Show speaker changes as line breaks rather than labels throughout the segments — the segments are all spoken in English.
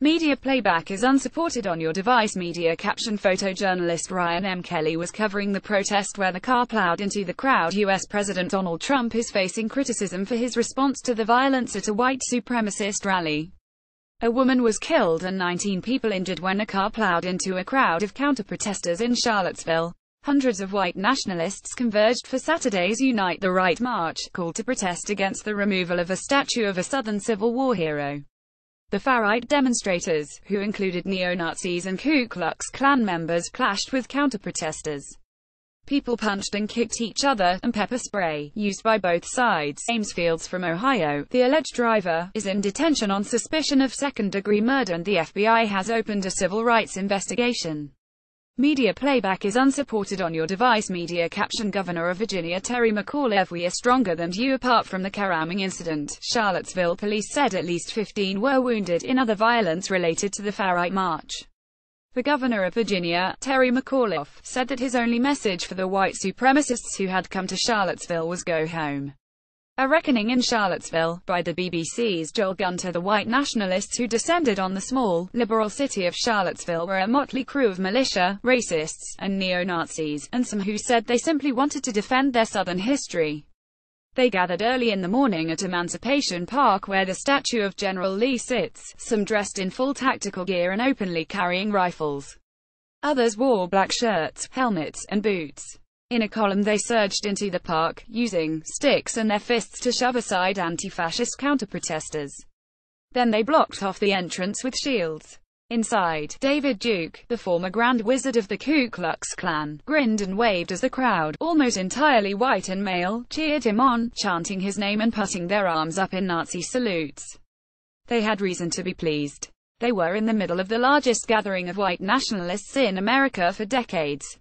Media playback is unsupported on your device. Media caption. Photojournalist Ryan M. Kelly was covering the protest where the car plowed into the crowd. U.S. President Donald Trump is facing criticism for his response to the violence at a white supremacist rally. A woman was killed and 19 people injured when a car plowed into a crowd of counter-protesters in Charlottesville. Hundreds of white nationalists converged for Saturday's Unite the Right march, called to protest against the removal of a statue of a Southern Civil War hero. The far-right demonstrators, who included neo-Nazis and Ku Klux Klan members, clashed with counter-protesters. People punched and kicked each other, and pepper spray, used by both sides. James Fields from Ohio, the alleged driver, is in detention on suspicion of second-degree murder, and the FBI has opened a civil rights investigation. Media playback is unsupported on your device. Media caption. Governor of Virginia Terry McAuliffe: "We are stronger than you." Apart from the car ramming incident, Charlottesville police said at least 15 were wounded in other violence related to the far-right march. The governor of Virginia, Terry McAuliffe, said that his only message for the white supremacists who had come to Charlottesville was "Go home." A reckoning in Charlottesville, by the BBC's Joel Gunter. The white nationalists who descended on the small, liberal city of Charlottesville were a motley crew of militia, racists, and neo-Nazis, and some who said they simply wanted to defend their Southern history. They gathered early in the morning at Emancipation Park where the statue of General Lee sits, some dressed in full tactical gear and openly carrying rifles. Others wore black shirts, helmets, and boots. In a column they surged into the park, using sticks and their fists to shove aside anti-fascist counter-protesters. Then they blocked off the entrance with shields. Inside, David Duke, the former Grand Wizard of the Ku Klux Klan, grinned and waved as the crowd, almost entirely white and male, cheered him on, chanting his name and putting their arms up in Nazi salutes. They had reason to be pleased. They were in the middle of the largest gathering of white nationalists in America for decades.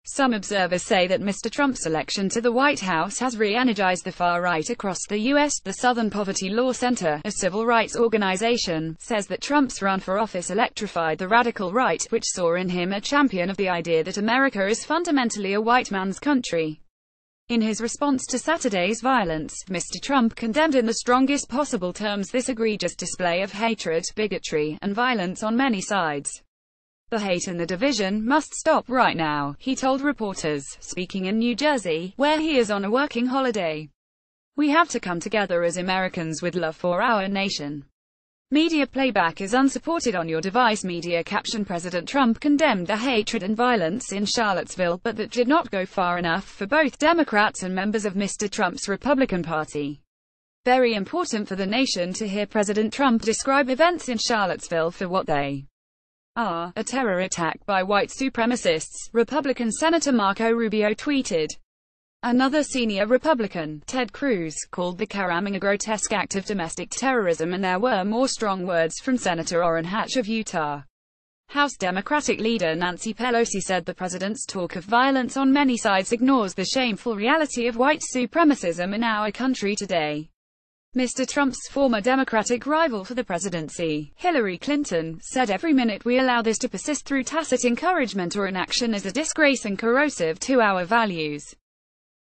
Some observers say that Mr. Trump's election to the White House has re-energized the far right across the U.S. The Southern Poverty Law Center, a civil rights organization, says that Trump's run for office electrified the radical right, which saw in him a champion of the idea that America is fundamentally a white man's country. In his response to Saturday's violence, Mr. Trump condemned in the strongest possible terms this egregious display of hatred, bigotry, and violence on many sides. "The hate and the division must stop right now," he told reporters, speaking in New Jersey, where he is on a working holiday. "We have to come together as Americans with love for our nation." Media playback is unsupported on your device. Media caption. President Trump condemned the hatred and violence in Charlottesville, but that did not go far enough for both Democrats and members of Mr. Trump's Republican Party. Very important for the nation to hear President Trump describe events in Charlottesville for what they are, a terror attack by white supremacists, Republican Senator Marco Rubio tweeted. Another senior Republican, Ted Cruz, called the car ramming a grotesque act of domestic terrorism, and there were more strong words from Senator Orrin Hatch of Utah. House Democratic leader Nancy Pelosi said the president's talk of violence on many sides ignores the shameful reality of white supremacism in our country today. Mr. Trump's former Democratic rival for the presidency, Hillary Clinton, said every minute we allow this to persist through tacit encouragement or inaction is a disgrace and corrosive to our values.